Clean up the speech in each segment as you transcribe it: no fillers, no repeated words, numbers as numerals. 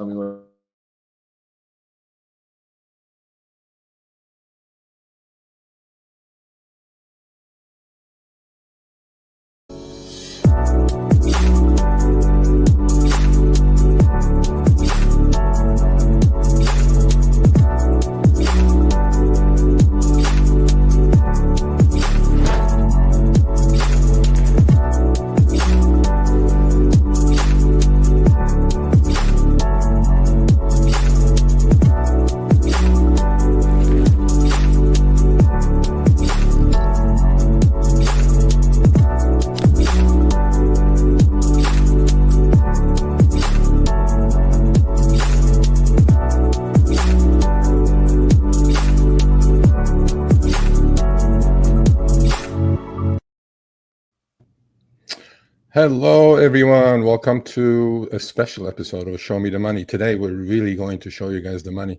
Tell me what. Hello, everyone. Welcome to a special episode of Show Me the Money. Today, we're really going to show you guys the money.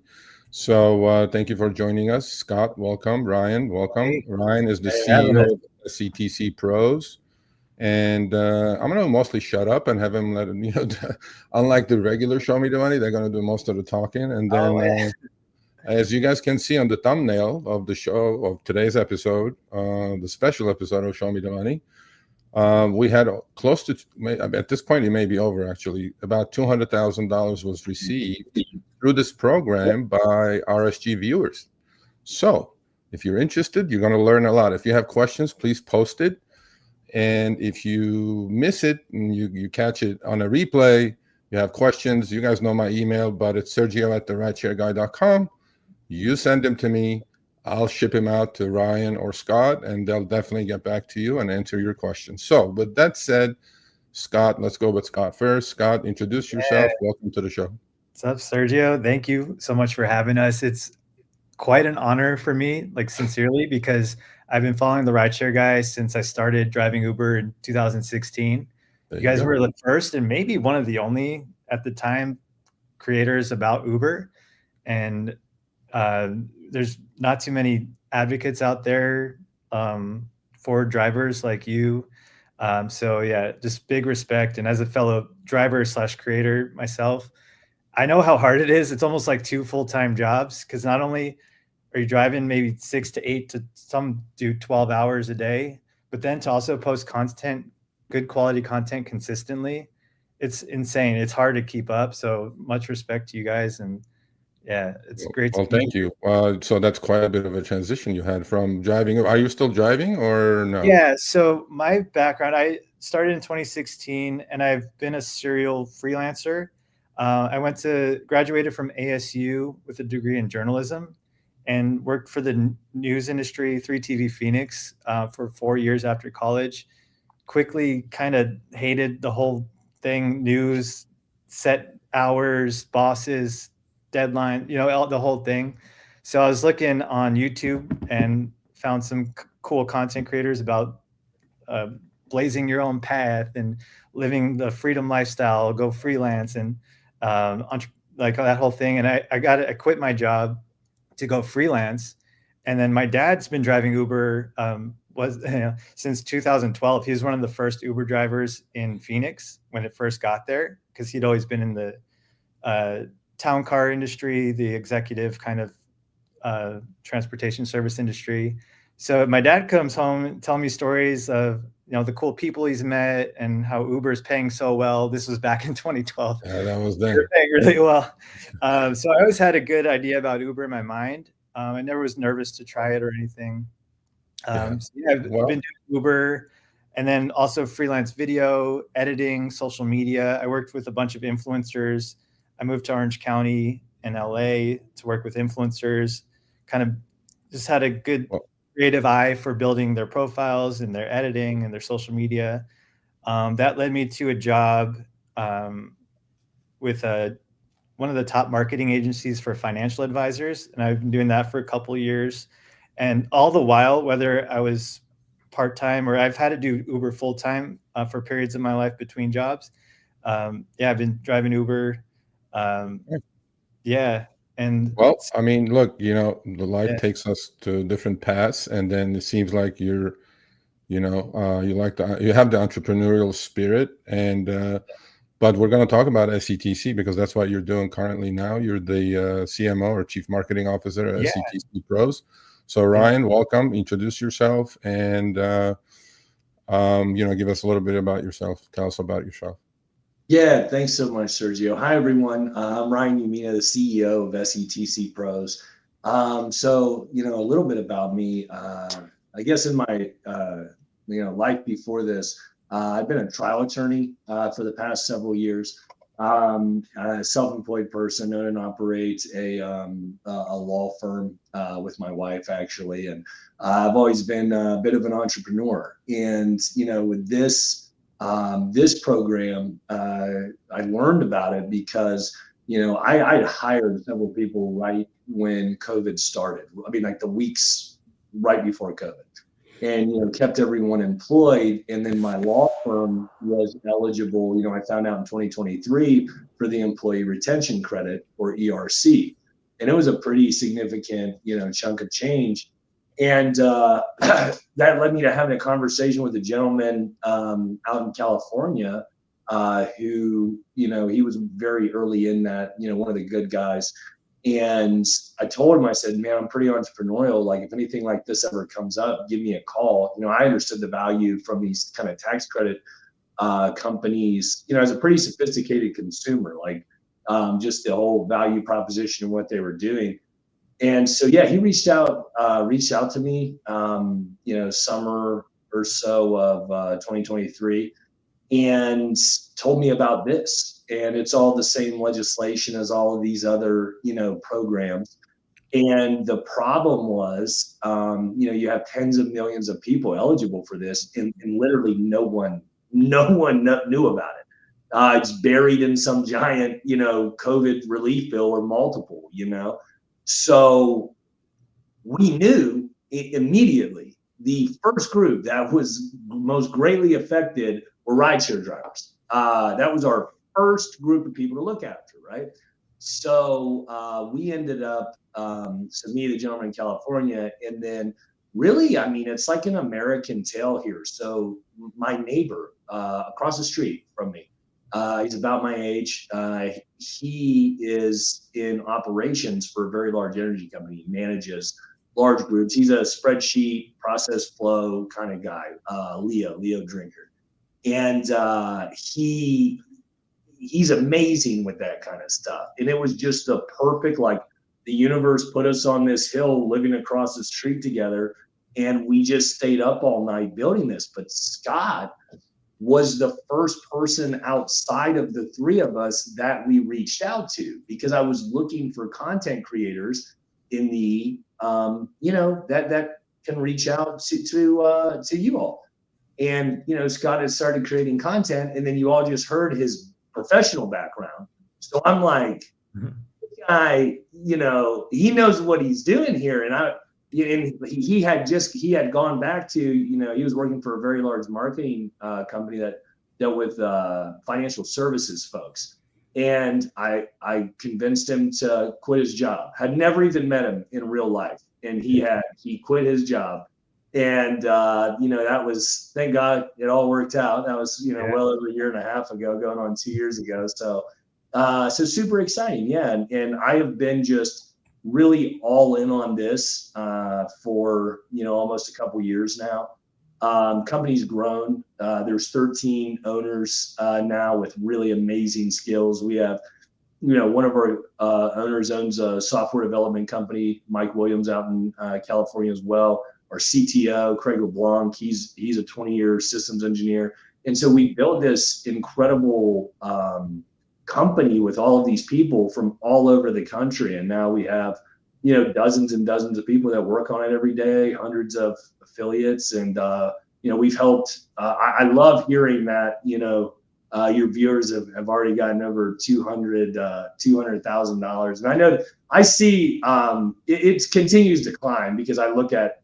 So thank you for joining us. Scott, welcome. Ryan, welcome. Hey. Ryan is the CEO of SETC Pros. And I'm going to mostly shut up and have him let him, unlike the regular Show Me the Money, they're going to do most of the talking. And then, as you guys can see on the thumbnail of the show, of today's episode, the special episode of Show Me the Money, we had close to, at this point, it may be over actually, about $200,000 was received through this program by RSG viewers. So if you're interested, you're going to learn a lot. If you have questions, please post it. And if you miss it and you catch it on a replay, you have questions, you guys know my email, but it's Sergio@therideshareguy.com. You send them to me. I'll ship him out to Ryan or Scott, and they'll definitely get back to you and answer your questions. So with that said, Scott, let's go with Scott first. Scott, introduce yourself. Welcome to the show. What's up, Sergio? Thank you so much for having us. It's quite an honor for me, like sincerely, because I've been following the Rideshare Guy since I started driving Uber in 2016. You guys were the first and maybe one of the only at the time creators about Uber. And there's not too many advocates out there for drivers like you. So yeah, just big respect. And as a fellow driver / creator myself, I know how hard it is. It's almost like 2 full-time jobs, because not only are you driving maybe 6 to 8 to some do 12 hours a day, but then to also post content, good quality content consistently, it's insane. It's hard to keep up. So much respect to you guys. And yeah, it's great. Well, thank you. So that's quite a bit of a transition you had from driving. Are you still driving or no? Yeah. So my background, I started in 2016, and I've been a serial freelancer. I graduated from ASU with a degree in journalism, and worked for the news industry, 3TV Phoenix, for 4 years after college. Quickly kind of hated the whole thing, news, set hours, bosses, deadline, the whole thing. So I was looking on YouTube and found some cool content creators about blazing your own path and living the freedom lifestyle, go freelance, and like that whole thing. And I quit my job to go freelance. And then my dad's been driving Uber since 2012. He was one of the first Uber drivers in Phoenix when it first got there, because he'd always been in the town car industry, the executive kind of transportation service industry. So my dad comes home and telling me stories of the cool people he's met and how Uber is paying so well. This was back in 2012. Yeah, that was then. They're paying really well. So I always had a good idea about Uber in my mind. I never was nervous to try it or anything. I've been doing Uber, and then also freelance video editing, social media. I worked with a bunch of influencers. I moved to Orange County in LA to work with influencers. Kind of just had a good creative eye for building their profiles and their editing and their social media. That led me to a job with one of the top marketing agencies for financial advisors. And I've been doing that for a couple of years. And all the while, whether I was part-time or I've had to do Uber full-time for periods of my life between jobs. I've been driving Uber. And well, I mean, look, the life takes us to different paths, and then it seems like you have the entrepreneurial spirit, and But we're going to talk about SETC because that's what you're doing currently now. You're the CMO or Chief Marketing Officer at SETC Pros. So Ryan, welcome. Introduce yourself and give us a little bit about yourself. Tell us about yourself. Yeah, thanks so much, Sergio. Hi, everyone. I'm Ryan Umina, the CEO of SETC Pros. So, a little bit about me. I guess in my, life before this, I've been a trial attorney for the past several years. A self-employed person, own and operate a law firm with my wife, actually. And I've always been a bit of an entrepreneur. And, with this program, I learned about it because, I hired several people right when COVID started. I mean, like the weeks right before COVID, and, kept everyone employed. And then my law firm was eligible, I found out in 2023 for the Employee Retention Credit, or ERC. And it was a pretty significant, chunk of change. And that led me to having a conversation with a gentleman out in California who, he was very early in that, one of the good guys. And I told him, I said, man, I'm pretty entrepreneurial. Like, if anything like this ever comes up, give me a call. I understood the value from these kind of tax credit companies, as a pretty sophisticated consumer, like just the whole value proposition and what they were doing. And so, yeah, he reached out to me, summer or so of 2023, and told me about this. And it's all the same legislation as all of these other, programs. And the problem was, you have tens of millions of people eligible for this, and literally no one knew about it. It's buried in some giant, COVID relief bill or multiple, So we knew immediately the first group that was most greatly affected were rideshare drivers. That was our first group of people to look after, right? So we ended up, so me, the gentleman in California, and then really, I mean, it's like an American tale here. So my neighbor across the street from me, he's about my age. He is in operations for a very large energy company. He manages large groups. He's a spreadsheet, process flow kind of guy, Leo Drinker. And he's amazing with that kind of stuff. And it was just the perfect, like, the universe put us on this hill living across the street together. And we just stayed up all night building this. But Scott was the first person outside of the three of us that we reached out to, because I was looking for content creators in the, that can reach out to you all. And, Scott had started creating content, and then you all just heard his professional background. So I'm like, this guy, he knows what he's doing here. And he had gone back to, he was working for a very large marketing company that dealt with financial services folks. And I convinced him to quit his job. Had never even met him in real life. And he quit his job. And, that was, thank God it all worked out. That was, well over a year and a half ago, going on 2 years ago. So super exciting. Yeah. And I have been just really all in on this for, almost a couple years now. Company's grown. There's 13 owners now with really amazing skills. We have, one of our owners owns a software development company, Mike Williams, out in California as well. Our CTO, Craig LeBlanc, he's a 20-year systems engineer. And so we built this incredible company with all of these people from all over the country. And now we have, dozens and dozens of people that work on it every day, hundreds of affiliates. And, we've helped. I love hearing that, your viewers have already gotten over $200,000. And I know I see it continues to climb, because I look at,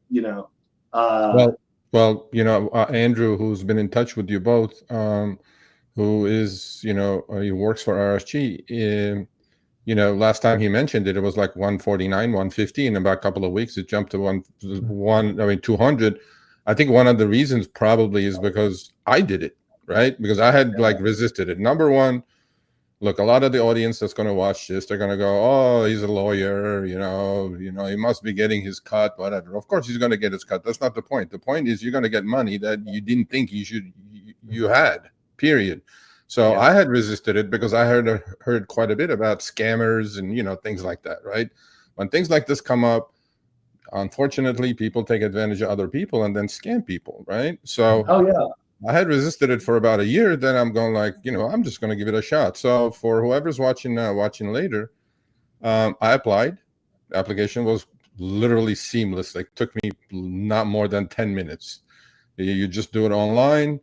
Andrew, who's been in touch with you both, who is, he works for RSG. Last time he mentioned it was like 149, 150. In about a couple of weeks, it jumped to 200. I think one of the reasons probably is because I did it, right? Because I had resisted it. Number one, look, a lot of the audience that's going to watch this, they're going to go, oh, he's a lawyer, he must be getting his cut, whatever. Of course he's going to get his cut. That's not the point. The point is you're going to get money that you didn't think you had, period. So I had resisted it because I heard quite a bit about scammers and, things like that, right? When things like this come up, unfortunately, people take advantage of other people and then scam people, right? So I had resisted it for about a year. Then I'm going like, I'm just going to give it a shot. So for whoever's watching later, I applied. The application was literally seamless. Like took me not more than 10 minutes. You just do it online.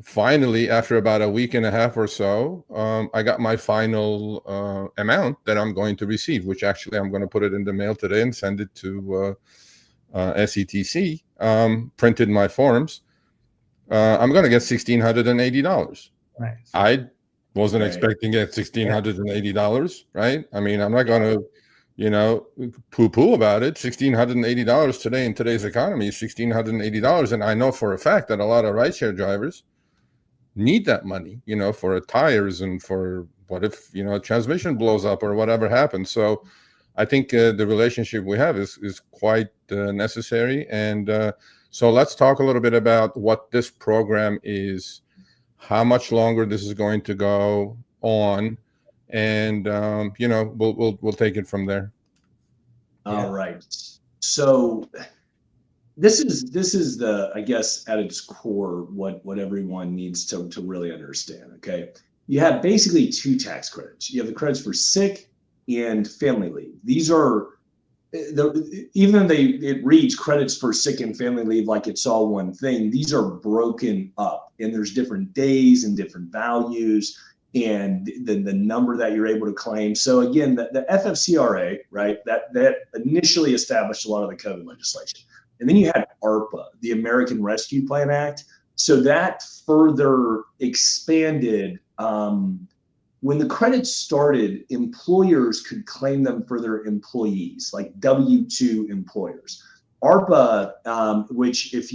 Finally, after about a week and a half or so, I got my final amount that I'm going to receive, which actually I'm going to put it in the mail today and send it to SETC. Printed my forms. I'm going to get $1,680. Nice. I wasn't expecting it $1,680, right? I mean, I'm not going to, poo-poo about it. $1,680 today in today's economy is $1,680, and I know for a fact that a lot of rideshare drivers need that money, for tires and for what if, transmission blows up or whatever happens. So I think the relationship we have is quite necessary. And so let's talk a little bit about what this program is, how much longer this is going to go on, and we'll take it from there. All right. So this is the, I guess, at its core, what everyone needs to really understand. Okay, you have basically two tax credits. You have the credits for sick and family leave. These are even though it reads credits for sick and family leave like it's all one thing. These are broken up, and there's different days and different values, and the number that you're able to claim. So again, the FFCRA, right, that initially established a lot of the COVID legislation. And then you had ARPA, the American Rescue Plan Act. So that further expanded. When the credits started, employers could claim them for their employees, like W-2 employers. ARPA, which if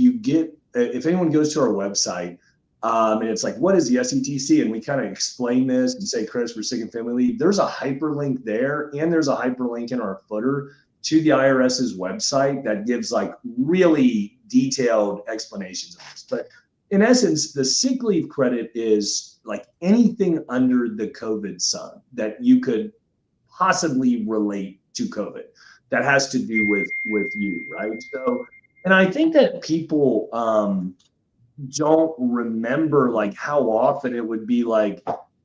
anyone goes to our website, and it's like, what is the SETC? And we kind of explain this and say credits for sick and family leave. There's a hyperlink there, and there's a hyperlink in our footer to the IRS's website that gives like really detailed explanations of this. But in essence, the sick leave credit is like anything under the COVID sun that you could possibly relate to COVID that has to do with you, right? So, and I think that people don't remember like how often it would be like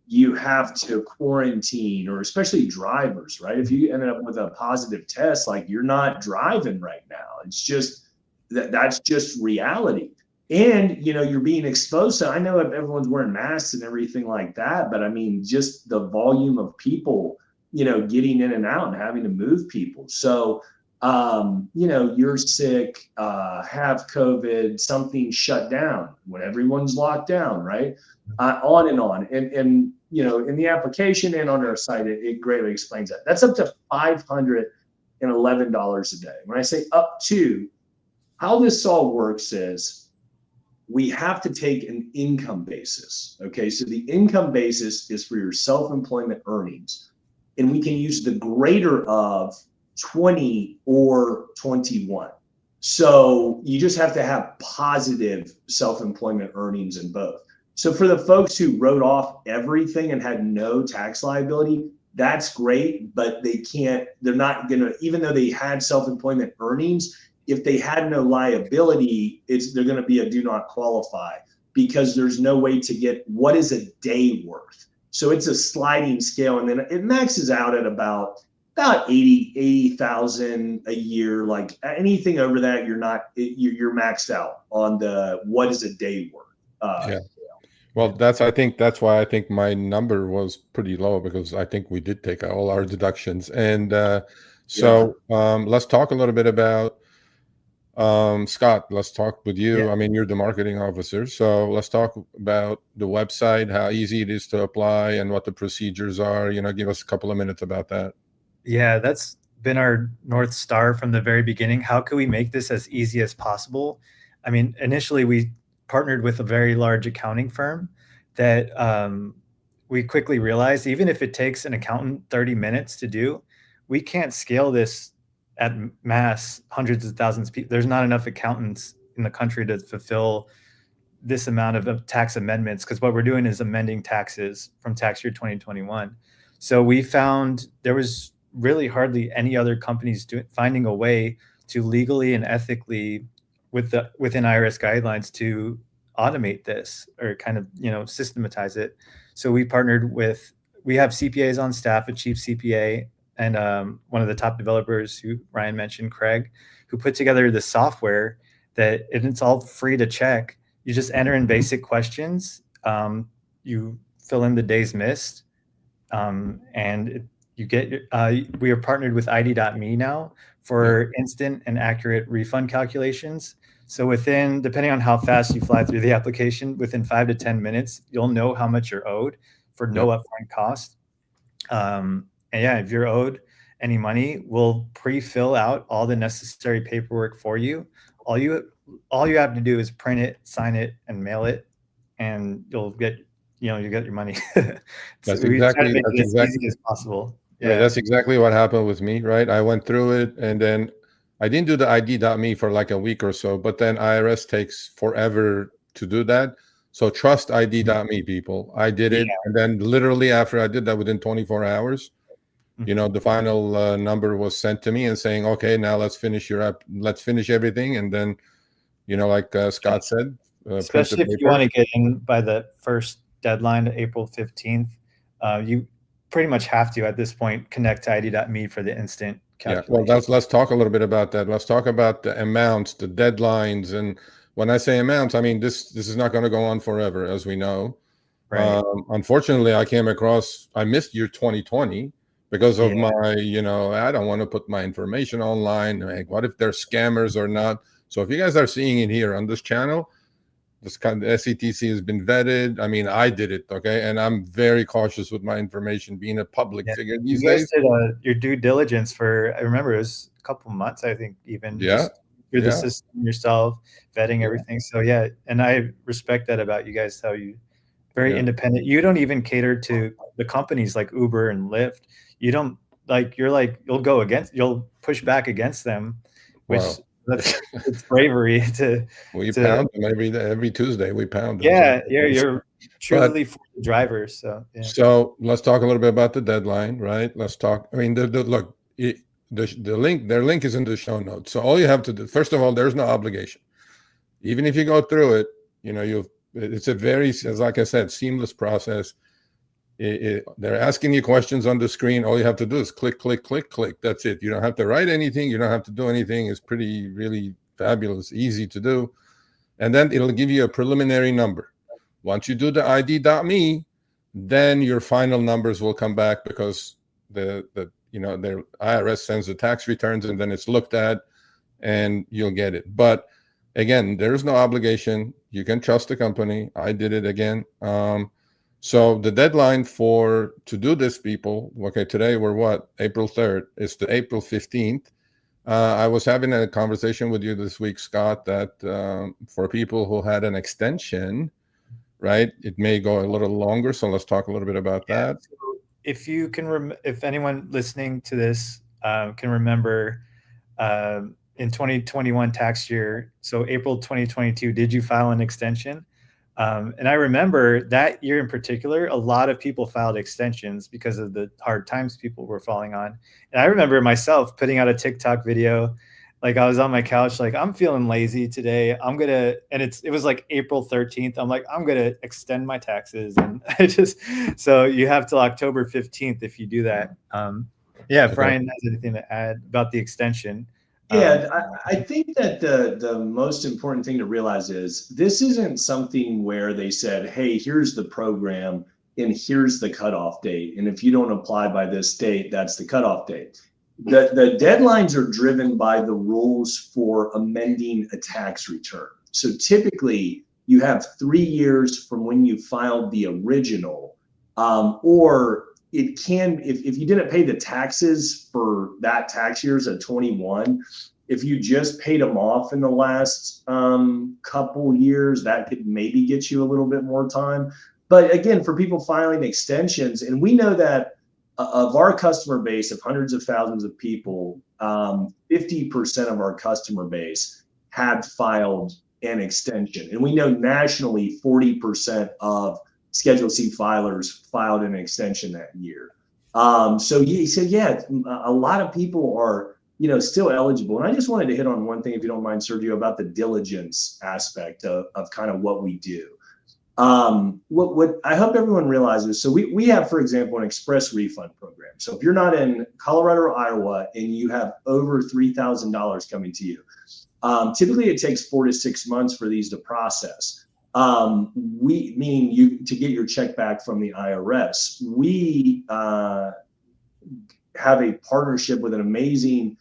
you have to quarantine, or especially drivers, right? If you ended up with a positive test, like you're not driving right now. It's just that's just reality. And, you're being exposed. So I know everyone's wearing masks and everything like that, but I mean, just the volume of people, getting in and out and having to move people. So, you're sick, have COVID, something shut down when everyone's locked down, right? On and on. And, in the application and on our site, it greatly explains that. That's up to $511 a day. When I say up to, how this all works is, we have to take an income basis. Okay, so the income basis is for your self-employment earnings, and we can use the greater of 20 or 21. So you just have to have positive self-employment earnings in both. So for the folks who wrote off everything and had no tax liability, that's great, but they're not gonna, even though they had self-employment earnings, if they had no liability, they're going to be a do not qualify, because there's no way to get what is a day worth. So it's a sliding scale, and then it maxes out at about 80,000 a year. Like anything over that, you're maxed out on the what is a day worth. Well, that's why I think my number was pretty low, because I think we did take all our deductions. And let's talk a little bit about Scott. Let's talk with you. I mean, you're the marketing officer, so let's talk about the website, how easy it is to apply, and what the procedures are. Give us a couple of minutes about that. Yeah, that's been our North Star from the very beginning. How can we make this as easy as possible? I mean, initially we partnered with a very large accounting firm that we quickly realized even if it takes an accountant 30 minutes to do, we can't scale this at mass, hundreds of thousands of people. There's not enough accountants in the country to fulfill this amount of tax amendments, because what we're doing is amending taxes from tax year 2021. So we found there was really hardly any other companies finding a way to legally and ethically within IRS guidelines to automate this or kind of, systematize it. So we partnered we have CPAs on staff, a chief CPA, and one of the top developers who Ryan mentioned, Craig, who put together the software and it's all free to check. You just enter in basic questions. You fill in the days missed, and you get. We are partnered with ID.me now for instant and accurate refund calculations. So depending on how fast you fly through the application, within 5 to 10 minutes, you'll know how much you're owed for no upfront cost. And if you're owed any money, we'll pre-fill out all the necessary paperwork for you. All you have to do is print it, sign it, and mail it, and you'll get your money. That's exactly as easy as possible. Yeah, right, that's exactly what happened with me. Right, I went through it, and then I didn't do the ID.me for like a week or so, but then IRS takes forever to do that. So trust ID.me, people. I did it, and then literally after I did that, within 24 hours, the final number was sent to me and saying, okay, now let's finish let's finish everything. And then, like Scott said, especially if you want to get in by the first deadline, April 15th, you pretty much have to, at this point, connect to ID.me for the instant calculation. Yeah, well, let's talk a little bit about that. Let's talk about the amounts, the deadlines. And when I say amounts, I mean, this is not going to go on forever, as we know. Right. Unfortunately, I missed year 2020 because of my, I don't want to put my information online. Like, what if they're scammers or not? So if you guys are seeing it here on this channel, this kind of SETC has been vetted. I mean, I did it, okay? And I'm very cautious with my information, being a public figure these days. You guys did your due diligence for, I remember it was a couple months, I think, even. Yeah. Through the system yourself, vetting everything. So and I respect that about you guys, how you very independent. You don't even cater to the companies like Uber and Lyft. You don't you'll push back against them, which it's bravery to. We pound them every Tuesday. We pound them. Yeah, you're truly for the drivers. So So let's talk a little bit about the deadline, right? Let's talk. I mean, look, their link is in the show notes. So all you have to do, first of all, there's no obligation. Even if you go through it, it's a very, like I said, seamless process. They're asking you questions on the screen. All you have to do is click, click, click, click. That's it. You don't have to write anything. You don't have to do anything. It's really fabulous, easy to do. And then it'll give you a preliminary number. Once you do the ID.me, then your final numbers will come back, because their IRS sends the tax returns, and then it's looked at and you'll get it. But again, there's no obligation. You can trust the company. I did it again. So the deadline to do this, people, okay, today we're April 3rd. It's the April 15th. I was having a conversation with you this week, Scott, that for people who had an extension, right, it may go a little longer. So let's talk a little bit about that. So if you can, if anyone listening to this can remember, in 2021 tax year, so April 2022, did you file an extension? And I remember that year in particular, a lot of people filed extensions because of the hard times people were falling on. And I remember myself putting out a TikTok video, like I was on my couch, like, I'm feeling lazy today. It was like April 13th. I'm like, I'm going to extend my taxes. And so you have till October 15th if you do that. If Ryan has anything to add about the extension. Yeah, I think that the most important thing to realize is this isn't something where they said, hey, here's the program and here's the cutoff date. And if you don't apply by this date, that's the cutoff date. The deadlines are driven by the rules for amending a tax return. So typically you have 3 years from when you filed the original, or it can, if you didn't pay the taxes for that tax year's at 21, if you just paid them off in the last couple years, that could maybe get you a little bit more time. But again, for people filing extensions, and we know that of our customer base of hundreds of thousands of people, 50% of our customer base had filed an extension. And we know nationally 40% of Schedule C filers filed an extension that year. So yeah, a lot of people are, still eligible. And I just wanted to hit on one thing, if you don't mind, Sergio, about the diligence aspect of kind of what we do. What I hope everyone realizes, so we have, for example, an express refund program. So if you're not in Colorado or Iowa and you have over $3,000 coming to you, typically it takes 4 to 6 months for these to process. Meaning you to get your check back from the IRS. We have a partnership with an amazing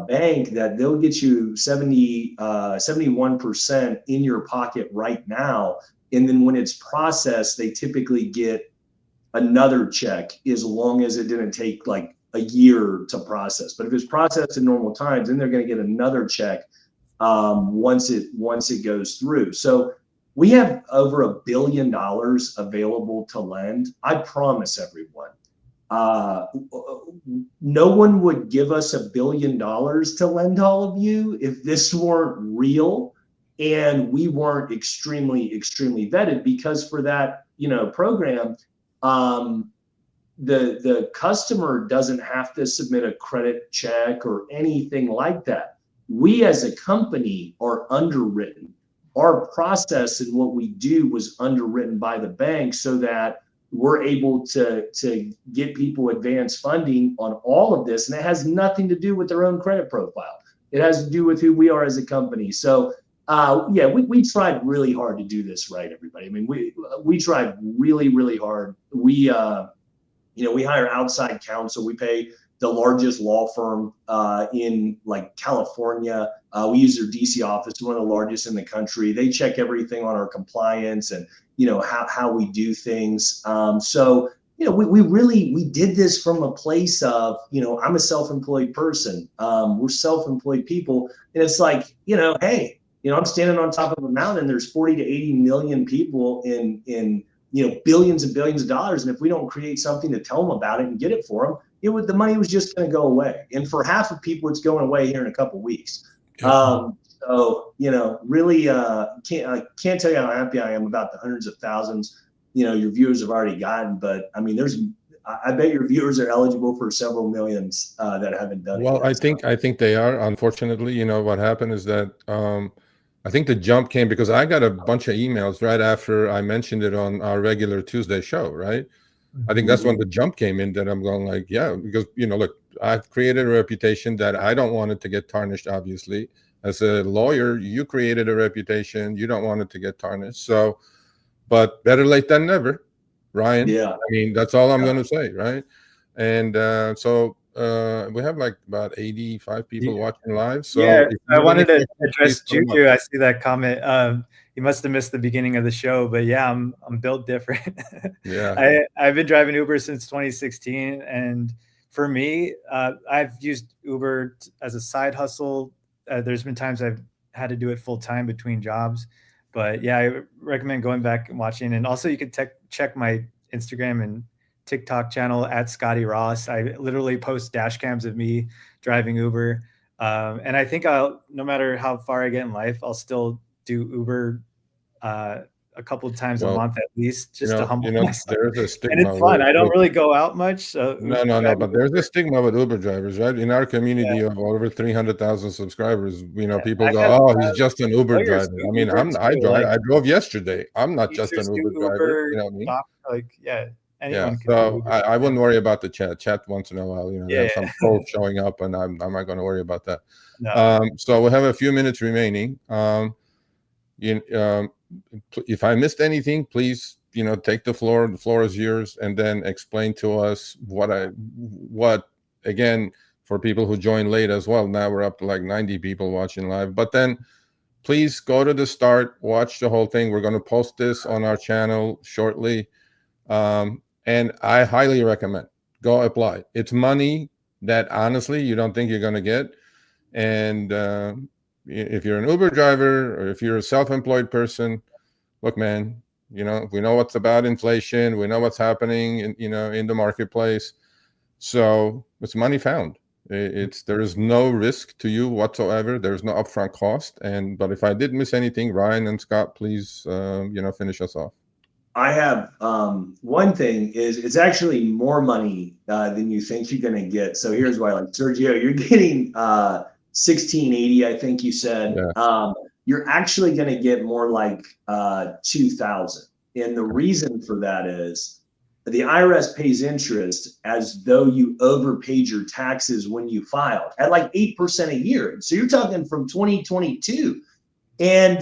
bank that they'll get you 71% in your pocket right now. And then when it's processed, they typically get another check as long as it didn't take like a year to process. But if it's processed in normal times, then they're going to get another check once it goes through. So we have over $1 billion available to lend. I promise everyone, no one would give us $1 billion to lend all of you if this weren't real and we weren't extremely vetted, because for that program, the customer doesn't have to submit a credit check or anything like that. We as a company are underwritten. Our process and what we do was underwritten by the bank so that we're able to get people advance funding on all of this. And it has nothing to do with their own credit profile. It has to do with who we are as a company. So yeah, we tried really hard to do this right, everybody. I mean, we tried really hard. We hire outside counsel. We pay the largest law firm in like California. We use their DC office, one of the largest in the country. They check everything on our compliance and how we do things. So we did this from a place of I'm a self-employed person. We're self-employed people, and it's like hey, I'm standing on top of a mountain. There's 40 to 80 million people in billions and billions of dollars, and if we don't create something to tell them about it and get it for them, the money was just going to go away. And for half of people, it's going away here in a couple of weeks. So really can't tell you how happy I am about the hundreds of thousands your viewers have already gotten. But I mean, I bet your viewers are eligible for several millions that haven't done it yet. I think they are. Unfortunately, what happened is that I think the jump came because I got a bunch of emails right after I mentioned it on our regular Tuesday show, right? I think that's when the jump came in, that I'm going like, yeah, because, look, I've created a reputation that I don't want it to get tarnished, obviously. As a lawyer, you created a reputation. You don't want it to get tarnished. So, but better late than never, Ryan. Yeah. I mean, that's all I'm going to say, right? And so we have like about 85 people watching live. So yeah, I wanted to address Juju. I see that comment. You must have missed the beginning of the show, but yeah, I'm built different. Yeah, I've been driving Uber since 2016, and for me, I've used Uber as a side hustle. There's been times I've had to do it full time between jobs, but yeah, I recommend going back and watching. And also, you can check my Instagram and TikTok channel at Scotty Ross. I literally post dash cams of me driving Uber. And I think no matter how far I get in life, I'll still do Uber a couple of times a month at least, just to humble myself. There's a stigma. And it's fun. I don't really go out much. So no, but there's a stigma with Uber drivers, right? In our community of over 300,000 subscribers, people go, "Oh, he's just an Uber driver." I mean, I drove yesterday. I'm not just an Uber driver. You know what I mean? Anyone can so I wouldn't worry about the chat. Chat once in a while, there's some pros showing up, and I'm not going to worry about that. No. So we have a few minutes remaining. If I missed anything, please, take the floor. The floor is yours, and then explain to us what again, for people who joined late as well. Now we're up to like 90 people watching live, but then please go to the start, watch the whole thing. We're going to post this on our channel shortly. And I highly recommend go apply. It's money that honestly you don't think you're going to get. And if you're an Uber driver or if you're a self-employed person, look, man, You know, we know what's about inflation. We know what's happening in the marketplace. So it's money found. There is no risk to you whatsoever. There's no upfront cost. But if I did miss anything, Ryan and Scott, please, finish us off. I have one thing is it's actually more money than you think you're going to get. So here's why, like Sergio, you're getting 1680, I think you said. Yeah. You're actually going to get more like 2000. And the reason for that is the IRS pays interest as though you overpaid your taxes when you filed at like 8% a year. So you're talking from 2022. And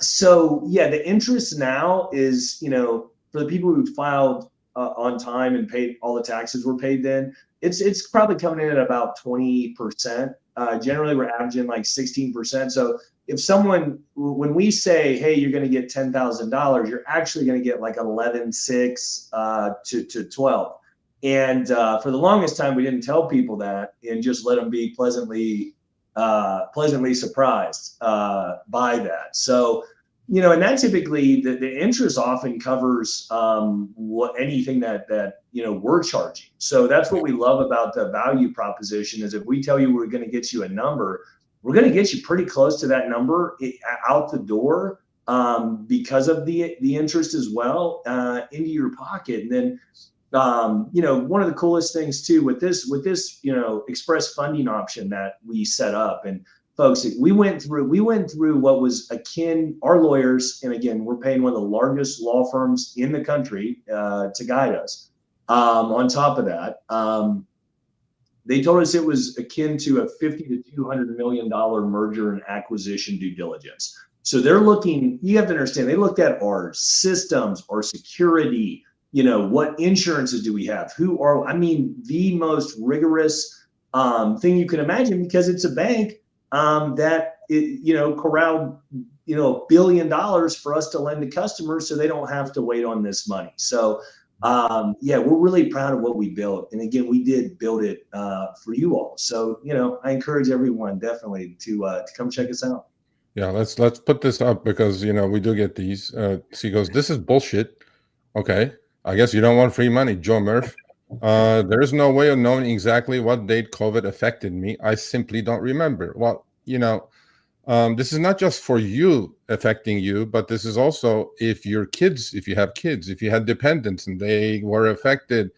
so, yeah, the interest now is, for the people who filed on time and paid all the taxes were paid then, it's probably coming in at about 20%. Generally, we're averaging like 16%. So if someone, when we say, hey, you're going to get $10,000, you're actually going to get like 11,600 to 12. And for the longest time, we didn't tell people that and just let them be pleasantly surprised by that. So, and that typically the interest often covers anything that we're charging. So that's what we love about the value proposition is if we tell you we're going to get you a number, we're going to get you pretty close to that number out the door because of the interest as well into your pocket. And then one of the coolest things too with this express funding option that we set up, and folks, we went through what was akin, our lawyers, and again, we're paying one of the largest law firms in the country to guide us. On top of that, they told us it was akin to a $50 to $200 million merger and acquisition due diligence. So they're looking, you have to understand, they looked at our systems, our security, what insurances do we have? The most rigorous thing you can imagine, because it's a bank that corralled $1 billion for us to lend to customers so they don't have to wait on this money. So we're really proud of what we built. And again, we did build it for you all. So, I encourage everyone definitely to come check us out. Yeah, let's put this up because, we do get these. She goes, this is bullshit. Okay. I guess you don't want free money, Joe Murph. There is no way of knowing exactly what date COVID affected me. I simply don't remember. Well, this is not just for you affecting you, but this is also if you have kids, if you had dependents and they were affected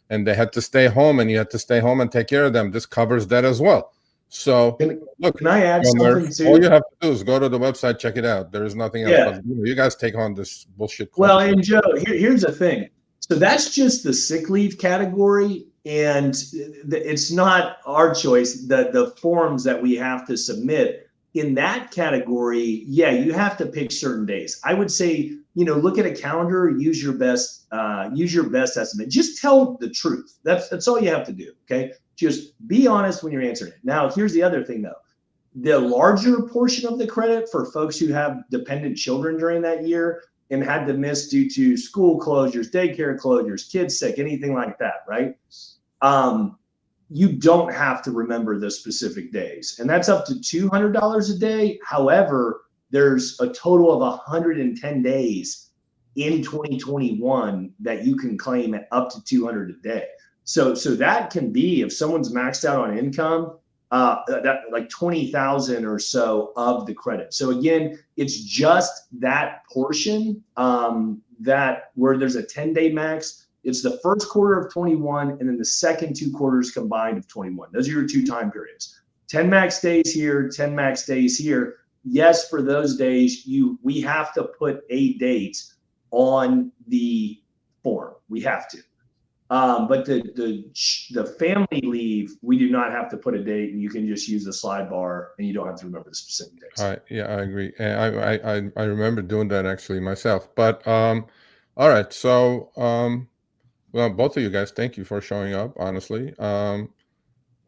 and they had to stay home and you had to stay home and take care of them, this covers that as well. So look, can I add something too? All you have to do is go to the website, check it out. There is nothing else. Yeah. But, you guys take on this bullshit question. Well, and Joe, here's the thing. So that's just the sick leave category, and it's not our choice. The forms that we have to submit in that category, you have to pick certain days. I would say, look at a calendar, use your best estimate. Just tell the truth. That's all you have to do. Okay, just be honest when you're answering it. Now, here's the other thing though. The larger portion of the credit for folks who have dependent children during that year and had to miss due to school closures, daycare closures, kids sick, anything like that, right? You don't have to remember the specific days. And that's up to $200 a day. However, there's a total of 110 days in 2021 that you can claim at up to $200 a day. So that can be, if someone's maxed out on income, that like 20,000 or so of the credit. So again, it's just that portion that where there's a 10-day max. It's the first quarter of 21 and then the second 2 quarters combined of 21. Those are your 2 time periods. 10 max days here, 10 max days here. Yes, for those days, we have to put a date on the form. We have to. But the family leave, we do not have to put a date, and you can just use the slide bar, and you don't have to remember the specific dates. I agree. And I remember doing that actually myself. But all right, so well, both of you guys, thank you for showing up. Honestly,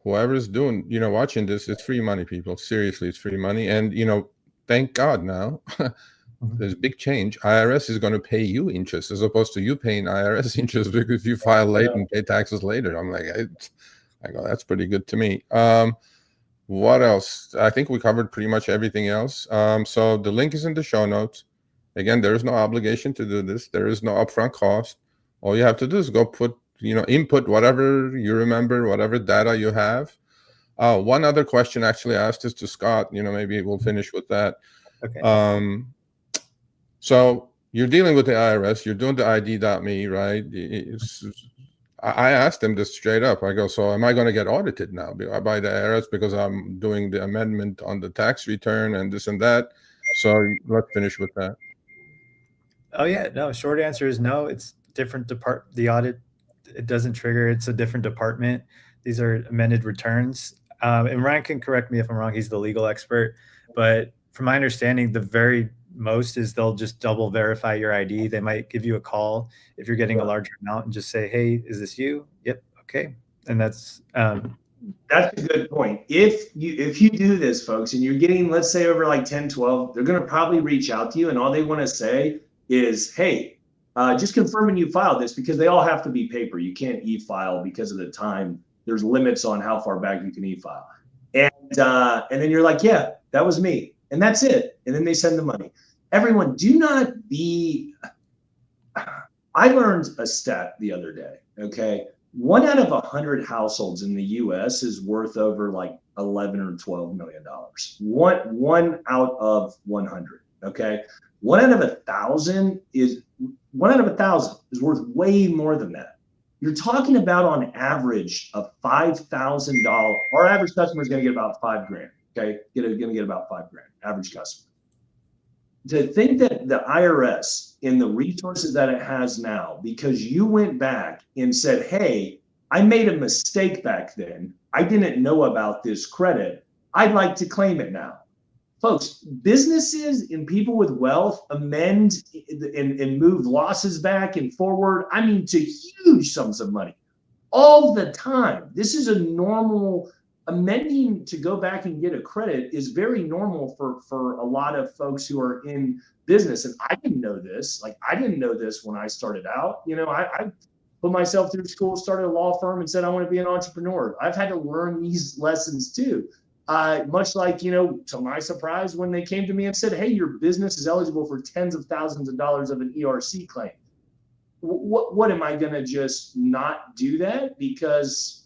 whoever's doing, watching this, it's free money, people. Seriously, it's free money, and thank God now. There's a big change. IRS is going to pay you interest as opposed to you paying IRS interest because you file late and pay taxes later. I'm like, I go, that's pretty good to me. What else? I think we covered pretty much everything else. So the link is in the show notes. Again, there is no obligation to do this. There is no upfront cost. All you have to do is go put, input whatever you remember, whatever data you have. One other question actually I asked this to Scott, maybe we'll finish with that. Okay. So you're dealing with the IRS, you're doing the ID.me, right? I asked him this straight up. I go, so am I going to get audited now by the IRS because I'm doing the amendment on the tax return and this and that? So let's finish with that. Oh yeah, no, short answer is no. It's different the audit, it doesn't trigger. It's a different department. These are amended returns. And Ryan can correct me if I'm wrong. He's the legal expert. But from my understanding, the very most is they'll just double verify your ID. They might give you a call if you're getting a larger amount and just say, hey, is this you? Yep. Okay. And that's a good point. If you do this, folks, and you're getting, let's say, over like 10, 12, they're going to probably reach out to you, and all they want to say is, hey, just confirming you filed this, because they all have to be paper. You can't e-file because of the time. There's limits on how far back you can e-file. And then you're like, yeah, that was me. And that's it. And then they send the money. Everyone, do not be, I learned a stat the other day, okay? 1 out of 100 households in the US is worth over like 11 or $12 million. One out of 100, okay? 1 out of 1,000 is worth way more than that. You're talking about on average of $5,000. Our average customer is going to get about $5,000. Okay, going to get about $5,000 average customer. To think that the IRS in the resources that it has now, because you went back and said, hey, I made a mistake back then. I didn't know about this credit. I'd like to claim it now. Folks, businesses and people with wealth amend and move losses back and forward. I mean, to huge sums of money all the time. This is a normal amending to go back and get a credit is very normal for a lot of folks who are in business. And I didn't know this. Like, I didn't know this when I started out. I put myself through school, started a law firm, and said I want to be an entrepreneur. I've had to learn these lessons too. Much like, to my surprise, when they came to me and said, hey, your business is eligible for tens of thousands of dollars of an ERC claim. What am I going to just not do that? Because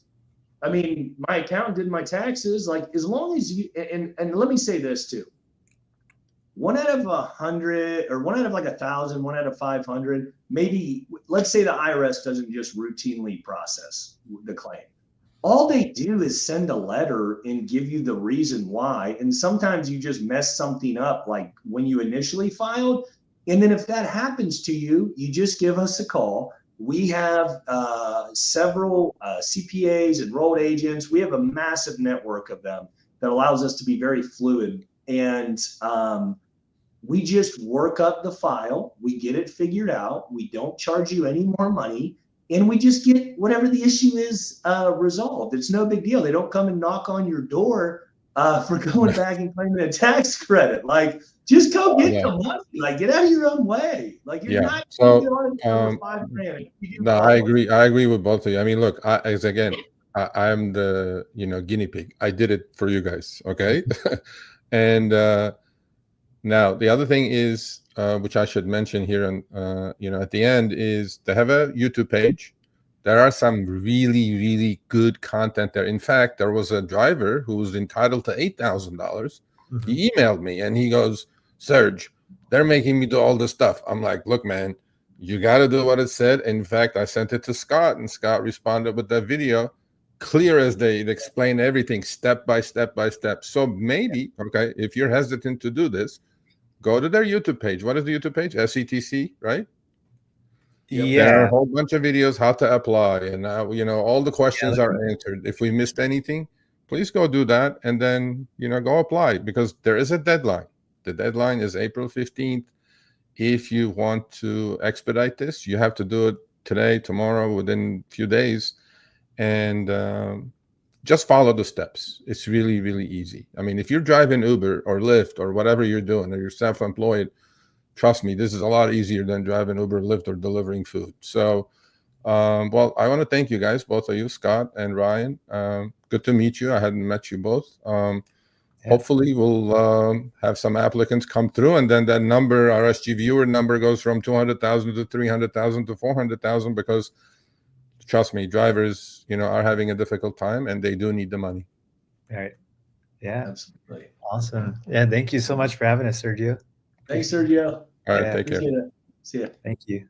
I mean, my accountant did my taxes. Like, as long as you, and let me say this too. 1 out of 100 or 1 out of like 1,000, 1 out of 500, maybe, let's say the IRS doesn't just routinely process the claim. All they do is send a letter and give you the reason why. And sometimes you just mess something up, like when you initially filed. And then if that happens to you, you just give us a call. We have several CPAs, enrolled agents. We have a massive network of them that allows us to be very fluid. And we just work up the file. We get it figured out. We don't charge you any more money. And we just get whatever the issue is resolved. It's no big deal. They don't come and knock on your door for going back and claiming a tax credit. Like, just go get the money. Like, get out of your own way. Like, you're not so $5,000. No, I agree with both of you. I mean, look, I'm the guinea pig. I did it for you guys, okay? And now the other thing is, which I should mention here, and at the end, is they have a YouTube page. There are some really, really good content there. In fact, there was a driver who was entitled to $8,000. Mm-hmm. He emailed me and he goes, Serge, they're making me do all this stuff. I'm like, look, man, you got to do what it said. In fact, I sent it to Scott, and Scott responded with that video, clear as day. It explained everything step by step by step. So maybe, okay, if you're hesitant to do this, go to their YouTube page. What is the YouTube page? SETC, right? Yeah. There are a whole bunch of videos how to apply, and all the questions are answered. If we missed anything, please go do that, and then go apply, because there is a deadline. The deadline is April 15th. If you want to expedite this, you have to do it today, tomorrow, within a few days, and just follow the steps. It's really, really easy. I mean, if you're driving Uber or Lyft or whatever you're doing, or you're self-employed, trust me, this is a lot easier than driving Uber, Lyft, or delivering food. So, well, I want to thank you guys, both of you, Scott and Ryan. Good to meet you. I hadn't met you both. hopefully we'll have some applicants come through, and then that number, RSG viewer number, goes from 200,000 to 300,000 to 400,000, because trust me, drivers, are having a difficult time, and they do need the money. All right. Yeah. Absolutely. Awesome. Yeah. Thank you so much for having us, Sergio. Thanks, Sergio. All right, take care. Appreciate it. See ya. Thank you.